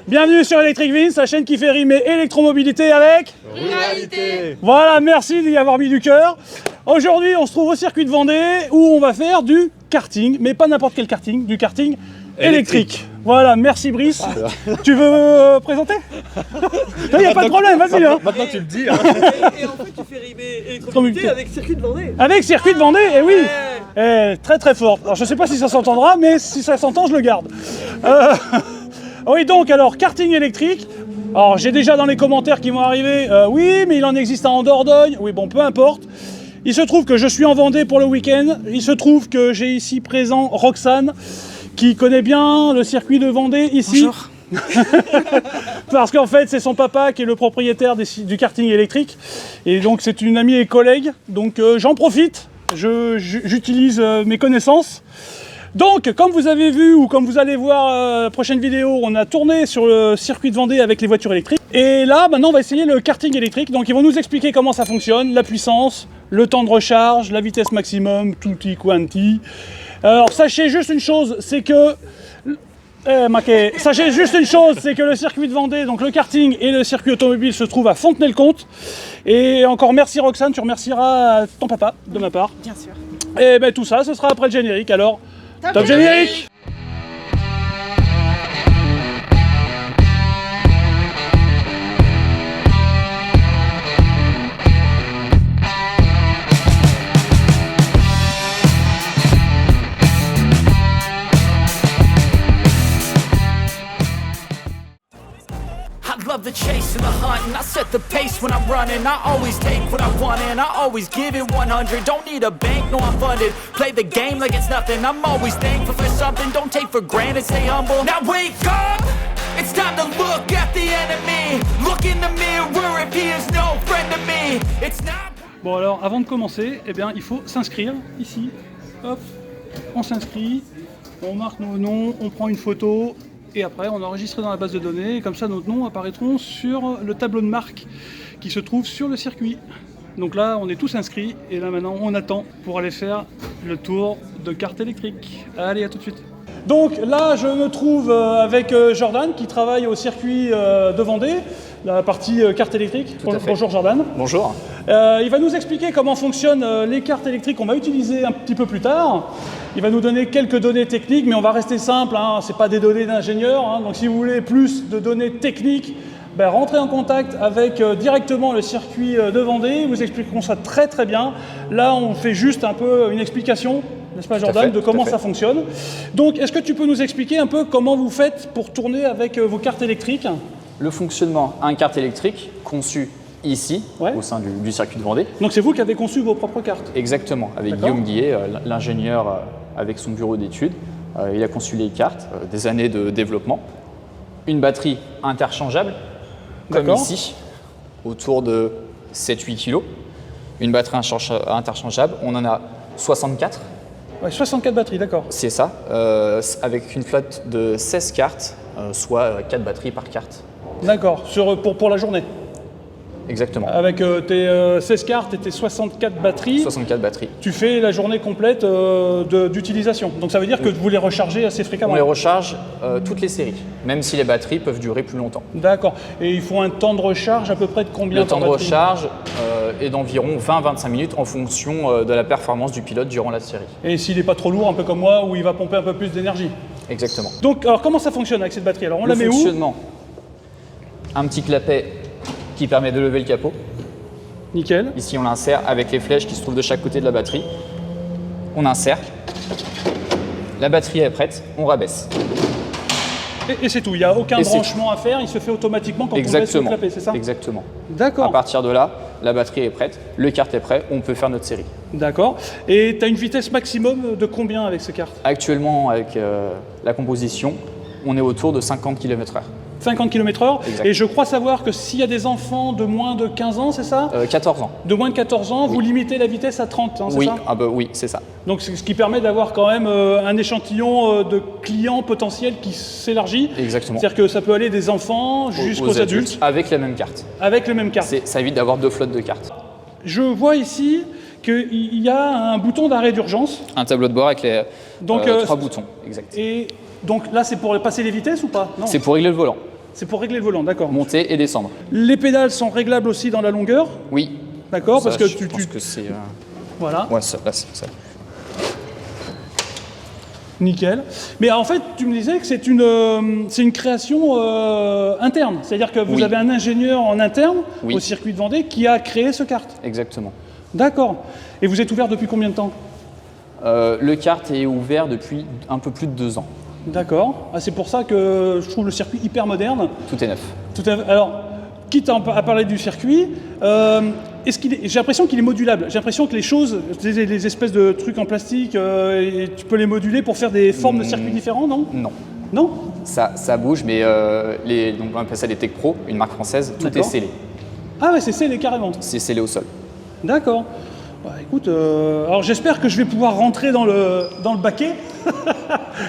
Bienvenue sur Electric Vince, la chaîne qui fait rimer électromobilité avec Ruralité. Voilà, merci d'y avoir mis du cœur. Aujourd'hui, on se trouve au circuit de Vendée où on va faire du karting, mais pas n'importe quel karting, du karting électrique. Voilà, merci Brice. Tu veux présenter? Il n'y a pas de problème, vas-y. Hein. Maintenant tu le dis. Hein. Et en fait, tu fais rimer électromobilité avec circuit de Vendée. Avec circuit de Vendée, et oui. Très très fort. Alors je sais pas si ça s'entendra, mais si ça s'entend, je le garde. Oui, donc alors karting électrique. Alors j'ai déjà dans les commentaires qui vont arriver, oui, mais il en existe un en Dordogne. Oui, bon, peu importe. Il se trouve que je suis en Vendée pour le week-end. Il se trouve que j'ai ici présent Roxane, qui connaît bien le circuit de Vendée ici. Bonjour. Parce qu'en fait, c'est son papa qui est le propriétaire du karting électrique. Et donc, c'est une amie et collègue. Donc, j'en profite. J'utilise mes connaissances. Donc, comme vous avez vu ou comme vous allez voir la prochaine vidéo, on a tourné sur le circuit de Vendée avec les voitures électriques. Et là, maintenant, on va essayer le karting électrique. Donc, ils vont nous expliquer comment ça fonctionne, la puissance, le temps de recharge, la vitesse maximum, tutti quanti. Alors, sachez juste une chose, c'est que... Sachez juste une chose, c'est que le circuit de Vendée, donc le karting et le circuit automobile se trouvent à Fontenay-le-Comte. Et encore merci Roxane, tu remercieras ton papa de ma part. Bien sûr. Et ben tout ça, ce sera après le générique. Alors, top générique! Love the chase and the hunt, and I set the pace when I'm running. I always take what I want and I always give it 100. Don't need a bank, no I'm funded. Play the game like it's nothing. I'm always thankful for something. Don't take for granted, stay humble. Now wake up! It's time to look at the enemy. Look in the mirror if he is no friend to me. It's not... Bon alors, avant de commencer, eh bien, il faut s'inscrire ici. Hop, on s'inscrit, on marque nos noms, on prend une photo. Et après, on enregistre dans la base de données, et comme ça, nos noms apparaîtront sur le tableau de marque qui se trouve sur le circuit. Donc là, on est tous inscrits, et là maintenant, on attend pour aller faire le tour de kart électrique. Allez, à tout de suite. Donc là, je me trouve avec Jordan, qui travaille au circuit de Vendée, la partie carte électrique. Bonjour Jordan. Bonjour. Il va nous expliquer comment fonctionnent les cartes électriques qu'on va utiliser un petit peu plus tard. Il va nous donner quelques données techniques, mais on va rester simple, hein, ce n'est pas des données d'ingénieur. Hein, donc si vous voulez plus de données techniques, ben, rentrez en contact avec directement le circuit de Vendée. Ils vous expliqueront ça très très bien. Là, on fait juste un peu une explication, n'est-ce pas Jordan, de comment ça fonctionne. Donc, est-ce que tu peux nous expliquer un peu comment vous faites pour tourner avec vos cartes électriques? Le fonctionnement d'un kart électrique conçu ici, au sein du circuit de Vendée. Donc c'est vous qui avez conçu vos propres cartes? Exactement, avec Guillaume Guillet, l'ingénieur avec son bureau d'études. Il a conçu les cartes, des années de développement. Une batterie interchangeable, comme ici, autour de 7-8 kg. Une batterie interchangeable, on en a 64. Ouais, 64 batteries, d'accord. C'est ça, avec une flotte de 16 cartes, soit 4 batteries par carte. D'accord, pour la journée? Exactement. Avec tes 16 cartes et tes 64 batteries, 64 batteries. Tu fais la journée complète d'utilisation. Donc ça veut dire que vous les rechargez assez fréquemment? On les recharge toutes les séries, même si les batteries peuvent durer plus longtemps. D'accord. Et il faut un temps de recharge à peu près de combien? Le temps de recharge est d'environ 20-25 minutes en fonction de la performance du pilote durant la série. Et s'il n'est pas trop lourd, un peu comme moi, où il va pomper un peu plus d'énergie? Exactement. Donc alors comment ça fonctionne avec cette batterie? Alors on la met où? Fonctionnement. Un petit clapet qui permet de lever le capot. Nickel. Ici, on l'insère avec les flèches qui se trouvent de chaque côté de la batterie. On insère. La batterie est prête, on rabaisse. Et c'est tout, il n'y a aucun branchement à faire, il se fait automatiquement quand on baisse le clapet, c'est ça? Exactement. D'accord. À partir de là, la batterie est prête, le kart est prêt, on peut faire notre série. D'accord. Et tu as une vitesse maximum de combien avec ces cartes? Actuellement, avec la composition, on est autour de 50 km/h. 50 km/h. Exact. Et je crois savoir que s'il y a des enfants de moins de 15 ans, c'est ça? 14 ans. De moins de 14 ans, vous limitez la vitesse à 30, hein, c'est ça? Oui, c'est ça. Donc c'est ce qui permet d'avoir quand même un échantillon de clients potentiels qui s'élargit. Exactement. C'est-à-dire que ça peut aller des enfants jusqu'aux adultes. Avec la même carte. Avec les mêmes cartes. Ça évite d'avoir deux flottes de cartes. Je vois ici qu'il y a un bouton d'arrêt d'urgence. Un tableau de bord avec les Donc, 3 boutons, exact. Et donc là, c'est pour passer les vitesses ou pas? Non. C'est pour régler le volant. C'est pour régler le volant, d'accord. Monter et descendre. Les pédales sont réglables aussi dans la longueur, Oui. d'accord, parce Ça, que je pense que c'est... Voilà, Ouais, ça, là, c'est ça. nickel. Mais en fait, tu me disais que c'est une création interne, c'est-à-dire que vous Oui. avez un ingénieur en interne Oui. au circuit de Vendée qui a créé ce kart. Exactement. D'accord. Et vous êtes ouvert depuis combien de temps? Le kart est ouvert depuis un peu plus de 2 ans. D'accord. Ah, c'est pour ça que je trouve le circuit hyper moderne. Tout est neuf. Alors, quitte à parler du circuit, j'ai l'impression qu'il est modulable. J'ai l'impression que les choses, les espèces de trucs en plastique, et tu peux les moduler pour faire des formes de circuits différents, non? Non. Non? Ça bouge, mais donc on appelle ça des Tech Pro, une marque française, tout est D'accord. scellé. Ah ouais, c'est scellé carrément. C'est scellé au sol. D'accord. Bah, écoute, alors j'espère que je vais pouvoir rentrer dans le baquet.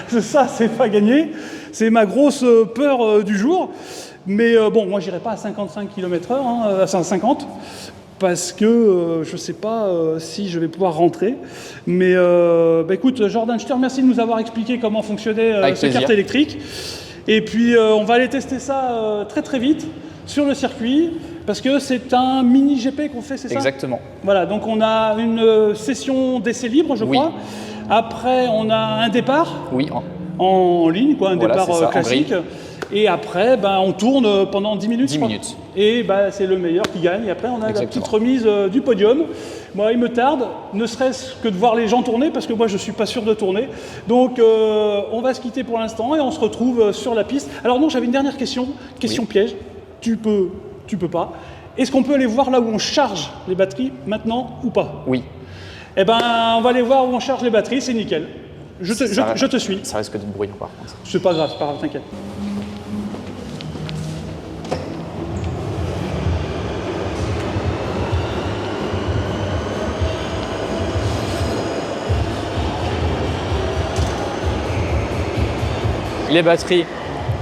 Ça, c'est pas gagné. C'est ma grosse peur du jour. Mais bon, moi, j'irai pas à 55 km/h, à 50, parce que je sais pas si je vais pouvoir rentrer. Mais bah, écoute, Jordan, je te remercie de nous avoir expliqué comment fonctionnait ce plaisir. kart électrique. Et puis, on va aller tester ça très très vite sur le circuit, parce que c'est un mini GP qu'on fait, c'est ça? Exactement. Voilà, donc on a une session d'essai libre, je Oui. crois. Après, on a un départ Oui, en ligne, quoi, un Voilà, départ c'est ça, en classique. Et après, ben, on tourne pendant 10 minutes. 10 je crois. minutes. Et ben, c'est le meilleur qui gagne. Et après, on a la Exactement. petite remise du podium. Moi, il me tarde, ne serait-ce que de voir les gens tourner, parce que moi, je ne suis pas sûr de tourner. Donc, on va se quitter pour l'instant et on se retrouve sur la piste. Alors non, j'avais une dernière question piège. Tu peux pas. Est-ce qu'on peut aller voir là où on charge les batteries maintenant ou pas? oui. Eh ben, on va aller voir où on charge les batteries, c'est nickel. Je te suis. Ça risque d'être bruyant par contre. C'est pas grave, t'inquiète. Les batteries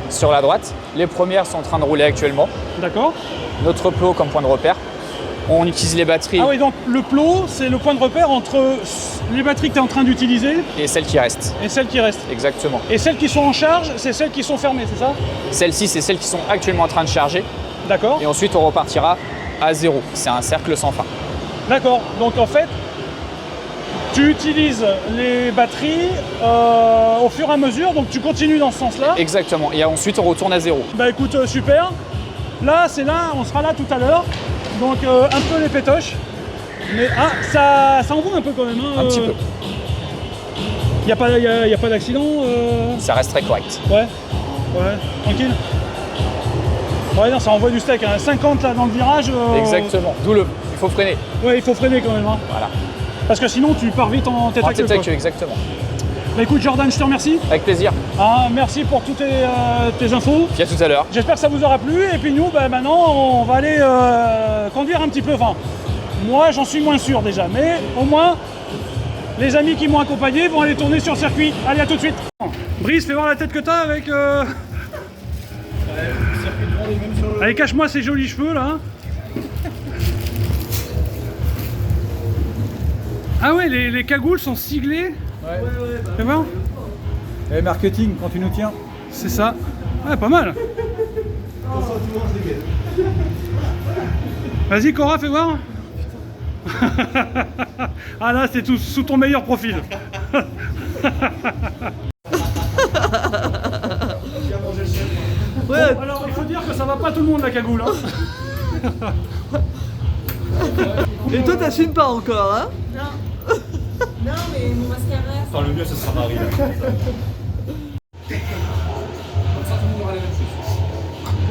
sur la droite. Les premières sont en train de rouler actuellement. D'accord. Notre plot comme point de repère. On utilise les batteries Ah oui, donc le plot, c'est le point de repère entre les batteries que tu es en train d'utiliser et celles qui restent. et celles qui restent. Exactement. Et celles qui sont en charge, c'est celles qui sont fermées, c'est ça? Celles-ci, c'est celles qui sont actuellement en train de charger. D'accord. Et ensuite, on repartira à zéro. C'est un cercle sans fin. D'accord. Donc en fait, tu utilises les batteries au fur et à mesure, donc tu continues dans ce sens-là. Exactement. Et ensuite, on retourne à zéro. Bah écoute, super. Là, on sera là tout à l'heure. Donc un peu les pétoches. Mais ça envoie un peu quand même. Hein, Un petit peu. Y a pas d'accident Ça reste très correct. Ouais, tranquille. Ouais, non, ça envoie du steak. Hein. 50 là dans le virage. Exactement. D'où il faut freiner. Ouais, il faut freiner quand même. Hein. Voilà. Parce que sinon, tu pars vite en tête à queue. Tête à quoi. queue, exactement. Bah écoute, Jordan, je te remercie. Avec plaisir. Merci pour toutes tes infos. Puis à tout à l'heure. J'espère que ça vous aura plu. Et puis nous, bah, maintenant, on va aller conduire un petit peu. Enfin, moi, j'en suis moins sûr déjà. Mais au moins, les amis qui m'ont accompagné vont aller tourner sur le circuit. Allez, à tout de suite. Brice, fais voir la tête que t'as avec... Allez, cache-moi ces jolis cheveux, là. Ah ouais, les cagoules sont siglées. Ouais. Fais voir. Et marketing, quand tu nous tiens. C'est ça. Ouais, pas mal. Vas-y, Cora, fais voir. Ah là, c'est tout sous ton meilleur profil. Ouais, Bon, alors, il faut dire que ça va pas tout le monde, la cagoule. Hein. et toi t'assumes pas encore, hein? Non, mais mon mascara. Attends, le mieux, ce sera Marie. Là.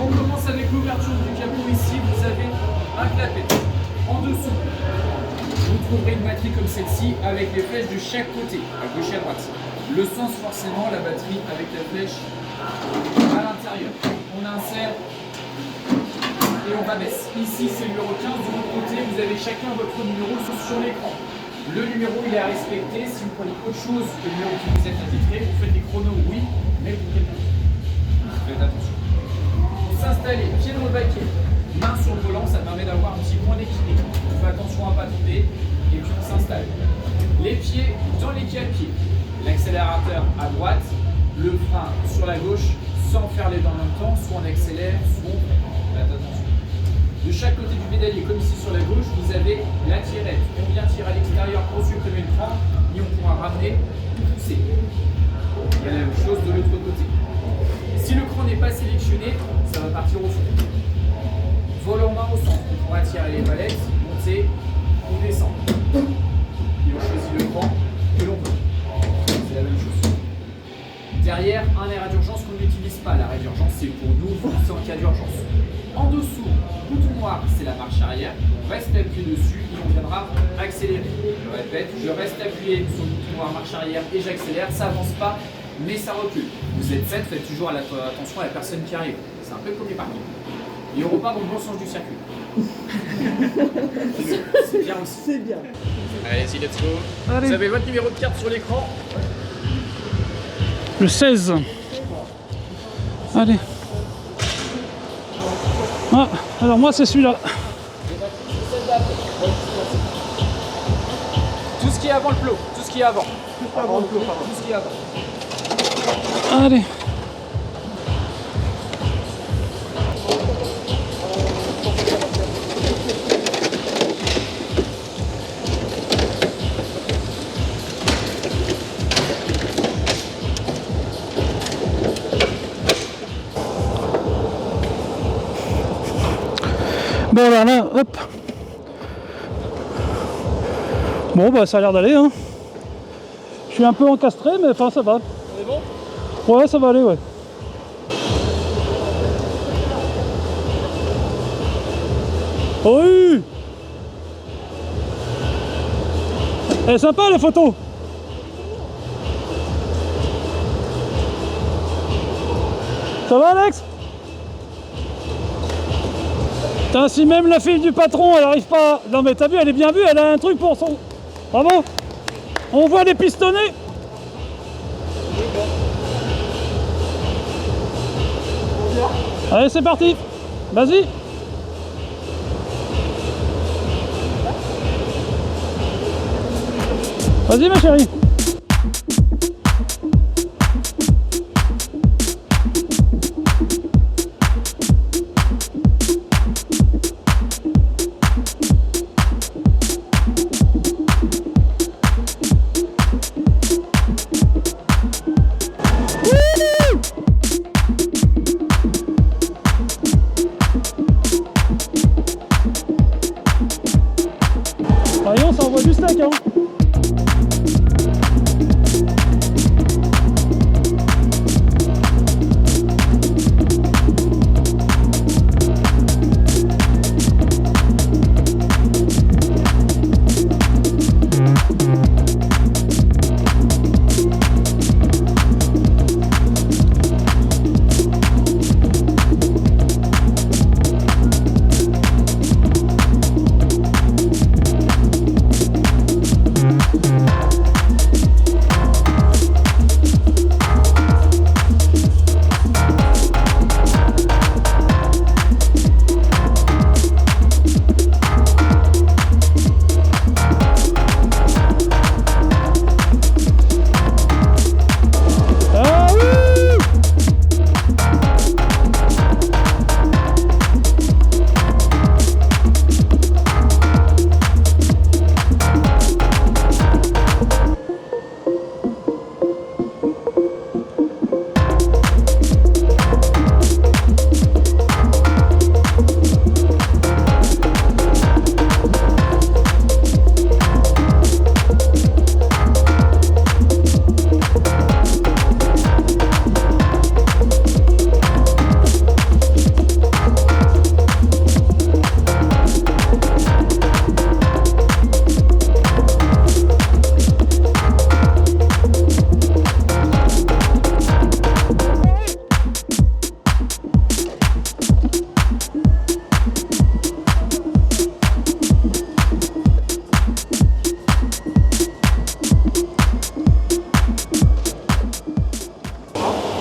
On commence avec l'ouverture du capot ici, vous avez un clapet. En dessous, vous trouverez une batterie comme celle-ci avec les flèches de chaque côté, à gauche et à droite. Le sens forcément, la batterie avec la flèche à l'intérieur. On insère et on rabaisse. Ici c'est le numéro 15, de l'autre côté vous avez chacun votre numéro sur l'écran. Le numéro il est à respecter, si vous prenez autre chose que le numéro qui vous est indiqué, vous faites des chronos oui, mais vous faites attention. Pour s'installer, pied dans le baquet, main sur le volant, ça permet d'avoir un petit point d'équilibre. On fait attention à ne pas tomber et puis on s'installe. Les pieds dans les pieds, l'accélérateur à droite, le frein sur la gauche, sans faire les deux en même temps, soit on accélère, soit on freine. Faites attention. De chaque côté du pédalier, comme ici sur la gauche, vous avez la tirette. On vient tirer à l'extérieur pour supprimer le frein et on pourra ramener, pousser. Il y a la même chose de l'autre côté. Si le cran n'est pas sélectionné, ça va partir au fond. Vol en main au centre, on pourra tirer les palettes, monter ou descendre. Et on choisit le cran que l'on veut. C'est la même chose. Derrière, un arrêt d'urgence qu'on n'utilise pas. L'arrêt d'urgence, c'est pour nous pousser en cas d'urgence. En dessous, bouton noir, c'est la marche arrière. On reste appuyé dessus et on viendra accélérer. Je répète, je reste appuyé sur le bouton noir marche arrière et j'accélère. Ça avance pas, mais ça recule. Vous êtes 7, faites toujours attention à la personne qui arrive. C'est un peu comme les parkings. Et on repart dans le bon sens du circuit. C'est bien aussi. C'est bien. Allez-y, let's go. Allez. Vous avez votre numéro de carte sur l'écran. Le 16. Allez. Ah, alors moi c'est celui-là. Tout ce qui est avant le plot. Tout ce qui est avant. Avant le plot, pardon. Tout ce qui est avant. Allez. Bon alors là, hop. Bon bah ça a l'air d'aller hein. Je suis un peu encastré mais enfin ça va. On est bon? Ouais ça va aller ouais. Oui. Elle est sympa la photo. Ça va Alex? Putain, si même la fille du patron elle arrive pas. Non mais t'as vu, elle est bien vue, elle a un truc pour son. Bravo. On voit les pistonnets. Allez c'est parti. Vas-y. Vas-y ma chérie. Voyons, ça envoie du steak hein.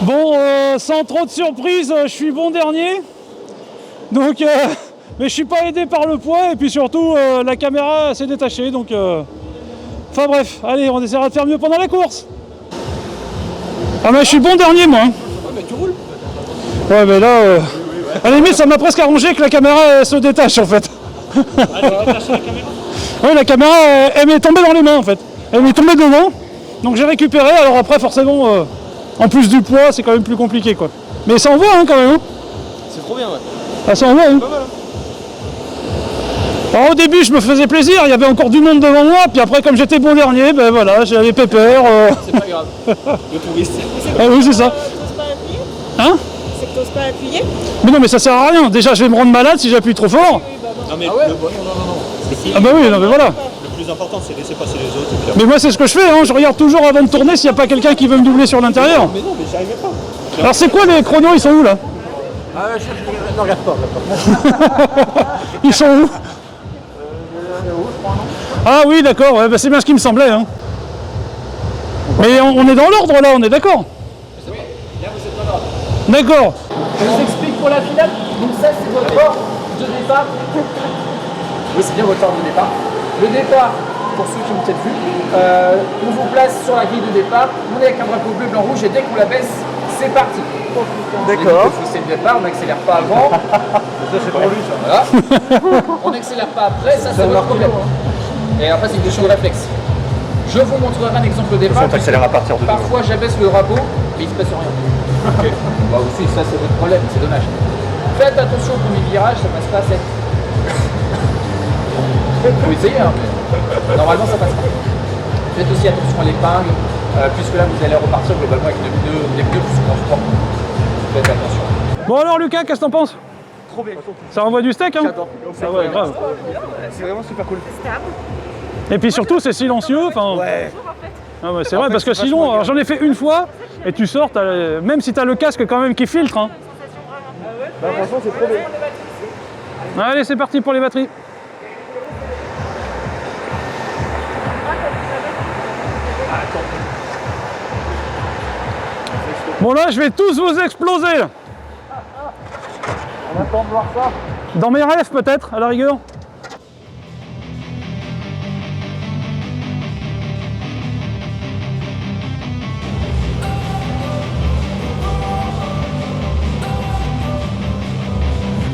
Bon, sans trop de surprise, je suis bon dernier. Donc, mais je suis pas aidé par le poids et puis surtout la caméra s'est détachée. Donc, enfin bref, allez, on essaiera de faire mieux pendant la course. Ah mais je suis bon dernier moi. Ouais, mais tu roules. Ouais, mais là, à la limite, ça m'a presque arrangé que la caméra elle se détache en fait. Ouais, la caméra, elle m'est tombée dans les mains en fait. Elle m'est tombée devant, donc j'ai récupéré. Alors après, forcément, en plus du poids, c'est quand même plus compliqué quoi. Mais ça envoie hein, quand même. Hein. C'est trop bien, ouais. Ah, ça envoie. Hein. Pas mal, hein. Alors, au début, je me faisais plaisir, il y avait encore du monde devant moi, puis après, comme j'étais bon dernier, ben voilà, j'avais pépère. C'est pas grave. Le touriste. Ah oui, c'est ça. T'oses pas appuyer? Hein? C'est que t'oses pas appuyer? Mais non, mais ça sert à rien. Déjà, je vais me rendre malade si j'appuie trop fort. Non, mais non. Ah bah oui, non, mais voilà. Le plus important, c'est laisser passer les autres. Et puis après... Mais moi, c'est ce que je fais, hein. Je regarde toujours avant de tourner s'il n'y a pas quelqu'un qui veut me doubler sur l'intérieur. Mais non, mais j'y arrivais pas. Alors, c'est quoi les chronos? Ils sont où là? Ah ouais, je regarde pas. Ils sont où? Ah oui, d'accord, ouais, bah c'est bien ce qui me semblait. Hein. Mais on est dans l'ordre là, on est d'accord? Oui, là vous êtes dans l'ordre. D'accord. Je vous explique pour la finale. Donc ça c'est votre ordre de départ. Oui, c'est bien votre ordre de départ. Le départ, pour ceux qui ont peut-être vu, on vous place sur la grille de départ. On est avec un drapeau bleu, blanc, rouge et dès qu'on la baisse, c'est parti. D'accord. C'est le départ, on n'accélère pas avant. Ça, c'est pour lui, ça. Voilà. On n'accélère pas après, ça c'est votre problème. Et après c'est une question de réflexe. Je vous montrerai un exemple de départ. on t'accélère à partir de Parfois j'abaisse le drapeau, mais il ne se passe rien. Ok. Bah aussi ça c'est votre problème, c'est dommage. Faites attention au premier virage, ça passe pas à sec. Faut essayer hein, mais normalement ça passe pas. Faites aussi attention à l'épingle, puisque là vous allez repartir globalement avec des pneus plus ou moins froids. Faites attention. Bon alors Lucas, qu'est-ce que t'en penses? Trop bien. Ça envoie du steak hein? J'adore. Ça va, grave. C'est vraiment super cool. Et puis surtout c'est silencieux, enfin. Ouais. Ah ouais, c'est vrai parce que sinon, alors, j'en ai fait une fois et tu sors, même si t'as le casque quand même qui filtre. Hein. Bah, franchement, c'est trop bien. Allez, c'est parti pour les batteries. Bon là, je vais tous vous exploser. Là. On attend de voir ça. Dans mes rêves peut-être, à la rigueur.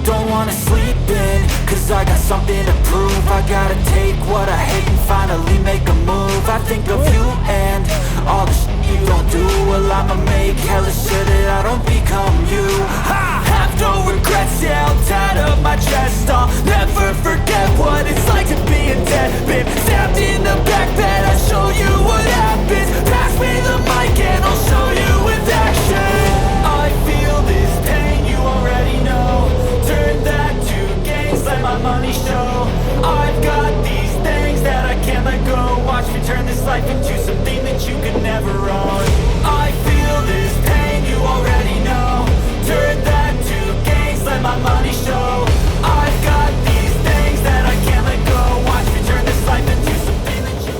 Don't wanna sleep in, cause I got something to prove. I gotta take what I hate and finally make a move. I think of you and all the shit you don't do. Well, I'ma make hella sure that I don't become you. I have no regrets, yeah, I'll tie up my chest. I'll never forget what it's like to be a dead bitch. Stabbed in the back bed, I'll show you what happens. Pass me the mic and I'll show you with action. I feel this pain, you already know. Turn that to gains, let my money show. I've got these things that I can't let go. Watch me turn this life into something that you could never own. I feel this pain, you already know. Turn that to gains, let my money show. I've got these things that I can't let go. Watch me turn this life into something that you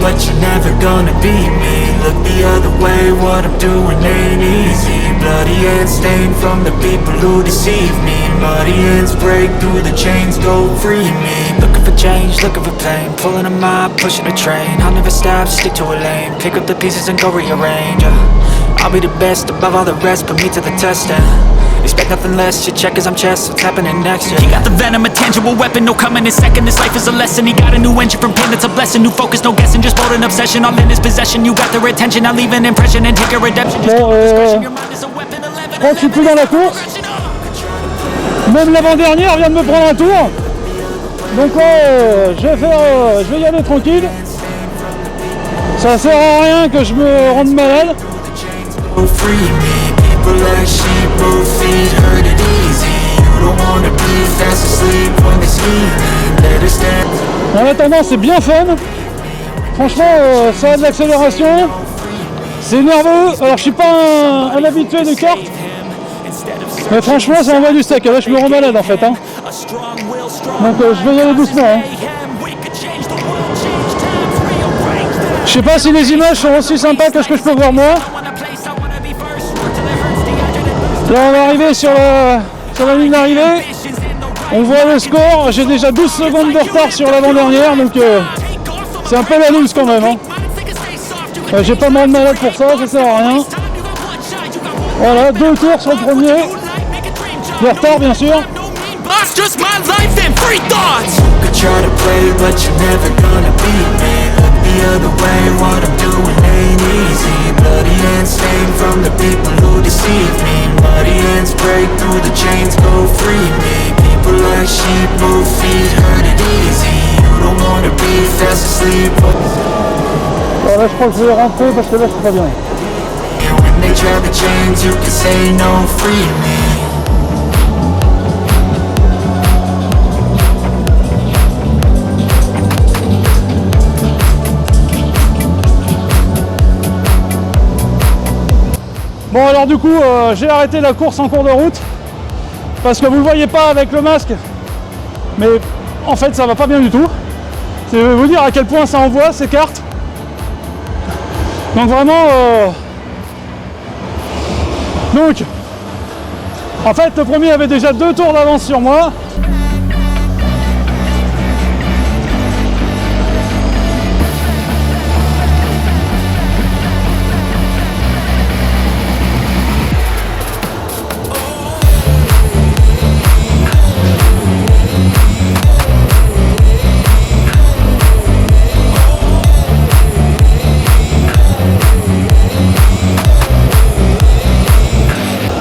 but you're never gonna beat me. Look the other way, what I'm doing ain't easy. Bloody hands stained from the people who deceive me. Muddy hands break through the chains, go free me. Looking for change, looking for pain, pulling a mob, pushing a train. I'll never stop, stick to a lane, pick up the pieces and go rearrange. I'll be the best above all the rest, put me to the test and expect nothing less, your check is I'm chess, what's happening next? Yeah. He got the venom, a tangible weapon, no coming in second. This life is a lesson, he got a new engine from pain, it's a blessing. New focus, no guessing, just bold and obsession. All in his possession, you got their attention. I'll leave an impression and take a redemption. Just your mind is a weapon, 11. Je crois que je suis plus dans la course. Même l'avant-dernière vient de me prendre un tour. Donc je vais y aller tranquille. Ça sert à rien que je me rende malade. En attendant, c'est bien fun. Franchement, ça a de l'accélération. C'est nerveux. Alors, je suis pas un habitué de cartes. Mais franchement, ça envoie du steak. Là, je me rends malade en fait. Hein. Donc, je vais y aller doucement. Hein. Je sais pas si les images sont aussi sympas que ce que je peux voir moi. Là, on va arriver sur la ligne d'arrivée. On voit le score. J'ai déjà 12 secondes de retard sur l'avant-dernière. Donc, c'est un peu la loose quand même. Hein. J'ai pas mal de malade pour ça sert à rien. Voilà, 2 tours sur le premier. De retard, bien sûr. The other way, what I'm doing ain't easy. Bloody hands stained from the people who deceive me. Muddy hands break through the chains, go free me. People like sheep move feet, hurt it easy. You don't wanna be fast asleep. Bon, là je crois que je vais rentrer parce que là je suis pas bien. And when they try the chains, you can say no, free me. Bon alors du coup j'ai arrêté la course en cours de route parce que vous le voyez pas avec le masque, mais en fait ça va pas bien du tout. Je vais vous dire à quel point ça envoie ces cartes. Donc vraiment donc en fait le premier avait déjà 2 tours d'avance sur moi.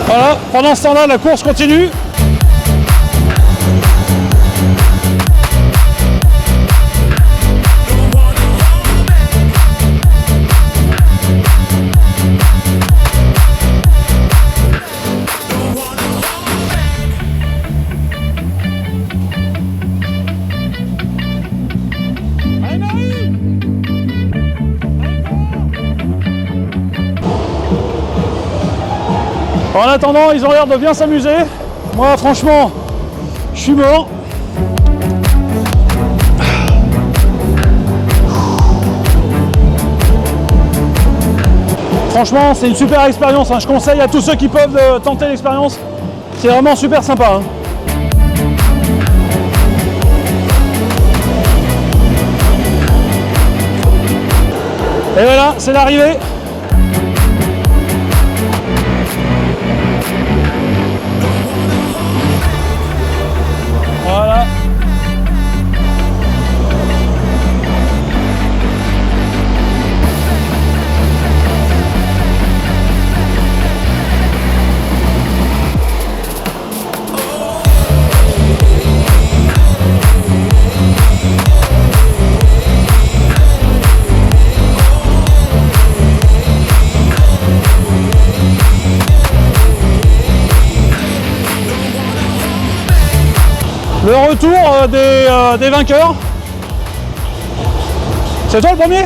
Voilà, pendant ce temps-là, la course continue. En attendant, ils ont l'air de bien s'amuser. Moi, franchement, je suis mort. Franchement, c'est une super expérience. Hein. Je conseille à tous ceux qui peuvent de tenter l'expérience. C'est vraiment super sympa. Hein. Et voilà, c'est l'arrivée. Voilà. Le retour des vainqueurs. C'est toi le premier ?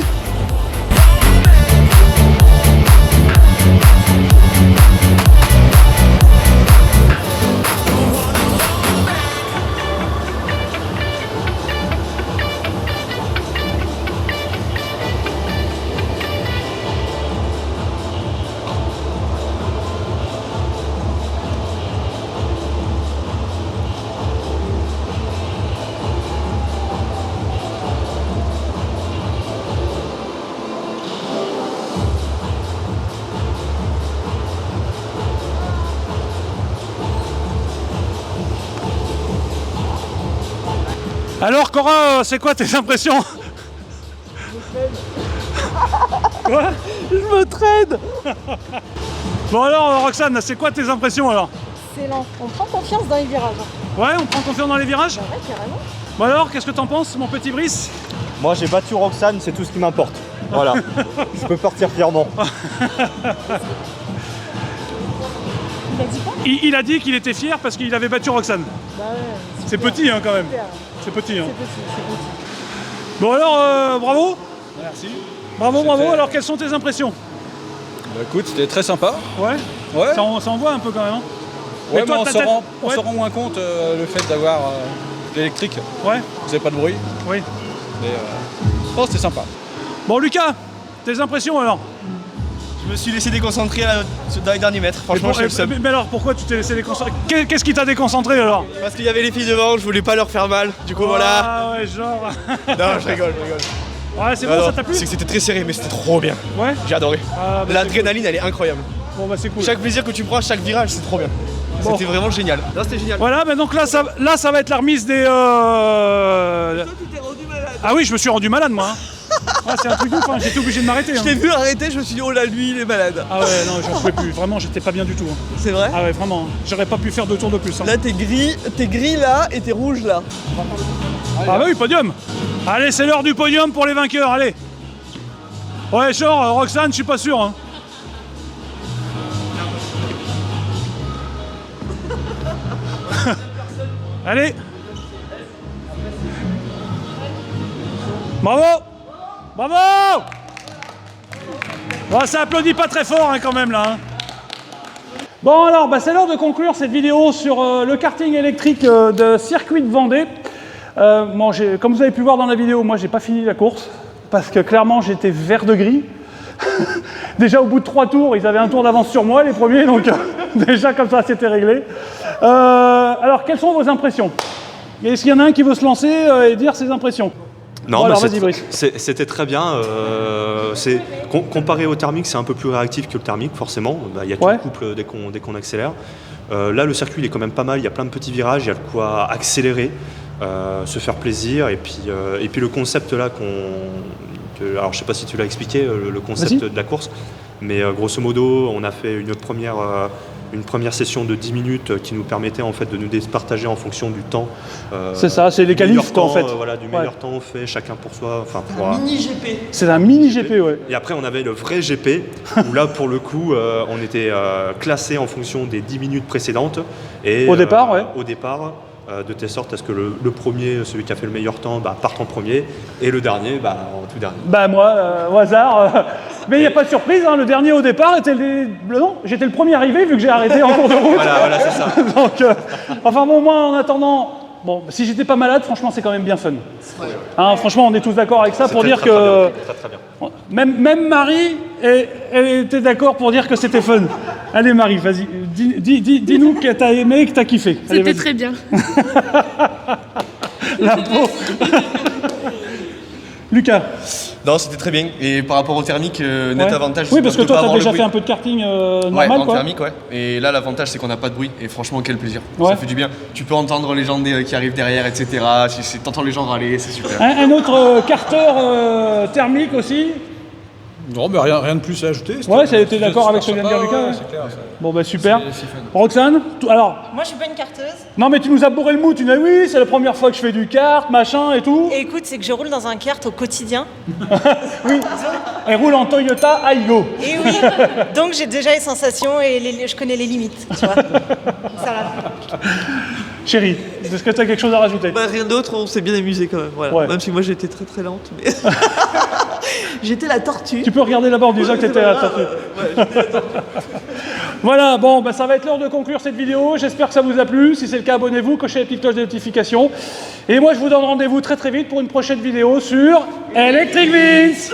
Alors Cora, c'est quoi tes impressions? Quoi? Je me traîne. Bon alors Roxane, c'est quoi tes impressions alors? C'est lent. On prend confiance dans les virages. Ouais, on prend confiance dans les virages? Ouais, carrément. Bon alors, qu'est-ce que t'en penses, mon petit Brice? Moi j'ai battu Roxane, c'est tout ce qui m'importe. Voilà, je peux partir fièrement. Il a dit quoi? Il a dit qu'il était fier parce qu'il avait battu Roxane. Bah ouais. C'est petit hein, quand même. Super. C'est petit hein. C'est petit, c'est petit. Bon alors, bravo. Merci. Bravo, bravo. Alors, quelles sont tes impressions? Bah écoute, c'était très sympa. Ouais. Ouais. Ça envoie un peu quand même. Hein. Ouais, Mais toi, mais on ta se tête- rend, on ouais. se rend moins compte le fait d'avoir l'électrique. Ouais. Vous n'avez pas de bruit. Oui. Mais non, c'était sympa. Bon Lucas, tes impressions alors? Je me suis laissé déconcentrer dans les derniers mètres, franchement j'ai eu le seum. Mais alors pourquoi tu t'es laissé déconcentrer? Qu'est-ce qui t'a déconcentré alors? Parce qu'il y avait les filles devant, je voulais pas leur faire mal, du coup voilà. Ah ouais, genre. Non, je rigole. Ouais, c'est bon, Non, ça t'a plu? c'est que c'était très serré, mais c'était trop bien. Ouais. J'ai adoré. Ah, bah, L'adrénaline, elle est incroyable. bon bah c'est cool. Chaque plaisir que tu prends à chaque virage, c'est trop bien. Bon. C'était vraiment génial. Non, c'était génial. Voilà, mais donc là ça va être la remise des. Toi, tu t'es rendu malade. Ah oui, je me suis rendu malade moi. Hein. Ah, c'est un truc de ouf, hein. J'étais obligé de m'arrêter. Je Hein. t'ai vu arrêter, je me suis dit, oh là, lui, il est malade. Ah ouais, non, j'en pouvais plus. Vraiment, j'étais pas bien du tout. Hein. C'est vrai? Ah ouais, vraiment. J'aurais pas pu faire 2 tours de plus. Hein. Là, t'es gris là et t'es rouge là. Ah bah oui, podium. Allez, c'est l'heure du podium pour les vainqueurs. Allez. Ouais, genre, Roxane, je suis pas sûr. Hein. Allez. Bravo. Bravo. Bon, ça applaudit pas très fort hein, quand même là. Hein. Bon alors, bah, c'est l'heure de conclure cette vidéo sur le karting électrique de circuit de Vendée. Bon, comme vous avez pu voir dans la vidéo, moi j'ai pas fini la course parce que clairement j'étais vert de gris. Déjà au bout de 3 tours, ils avaient un tour d'avance sur moi les premiers, donc déjà comme ça c'était réglé. Alors quelles sont vos impressions? Est-ce qu'il y en a un qui veut se lancer et dire ses impressions? Non, Bon, bah, alors, vas-y, Brice. c'était très bien. Comparé au thermique, c'est un peu plus réactif que le thermique, forcément. Bah, il y a tout Ouais. le couple dès qu'on accélère. Là, le circuit il est quand même pas mal. Il y a plein de petits virages, il y a de quoi accélérer, se faire plaisir. Et puis le concept là alors je sais pas si tu l'as expliqué, le concept de la course, mais grosso modo, on a fait une première session de 10 minutes qui nous permettait en fait de nous départager en fonction du temps. C'est ça, c'est les qualifs quoi en fait. Voilà, du meilleur temps fait chacun pour soi. Enfin, pour, Mini GP. C'est un mini GP, ouais. et après, on avait le vrai GP, où là, pour le coup, on était classé en fonction des 10 minutes précédentes. Et, Au départ, ouais. Au départ, de telle sorte à ce que le premier, celui qui a fait le meilleur temps, parte en premier, et le dernier, en tout dernier. Bah moi, au hasard. Mais il n'y a pas de surprise, hein, le dernier au départ était non, j'étais le premier arrivé vu que j'ai arrêté en cours de route. Voilà, c'est ça. Donc, enfin bon, moi en attendant, bon, si j'étais pas malade, franchement c'est quand même bien fun. Hein, franchement, on est tous d'accord avec ça pour dire que Très bien. même Marie, elle était d'accord pour dire que c'était fun. Allez Marie, vas-y, dis-nous que t'as aimé, que t'as kiffé. Allez, C'était vas-y. très bien. La peau. Lucas. Non, c'était très bien. Et par rapport au thermique, net Ouais. avantage. Oui, parce que de toi pas t'as avoir le déjà bruit. fait un peu de karting Ouais, normal en quoi. thermique, ouais. Et là, l'avantage, c'est qu'on n'a pas de bruit. Et franchement, quel plaisir. Ouais. Ça fait du bien. Tu peux entendre les gens qui arrivent derrière, etc. T'entends les gens râler, c'est super. Un autre carteur thermique aussi. Non, mais rien de plus à ajouter. Ouais, ça a été d'accord avec ce que vient de dire Lucas. Ouais. C'est clair. Bon bah super. C'est fun. Roxane, alors, Moi, je suis pas une carteuse. non mais tu nous as bourré le mou, tu nous as dit oui, c'est la première fois que je fais du kart, machin et tout. Et écoute, c'est que je roule dans un kart au quotidien. Elle roule en Toyota Aygo. Et oui, donc j'ai déjà les sensations et je connais les limites, tu vois. Ça va. Chérie, est-ce que tu as quelque chose à rajouter? Bah, rien d'autre, on s'est bien amusé quand même. Voilà. Ouais. Même si moi j'étais très très lente. Mais... j'étais la tortue. Tu peux regarder là-bas en disant que tu étais à ta Voilà, bon, bah, ça va être l'heure de conclure cette vidéo. J'espère que ça vous a plu. Si c'est le cas, abonnez-vous, cochez la petite cloche de notification. Et moi, je vous donne rendez-vous très très vite pour une prochaine vidéo sur Electric Vince.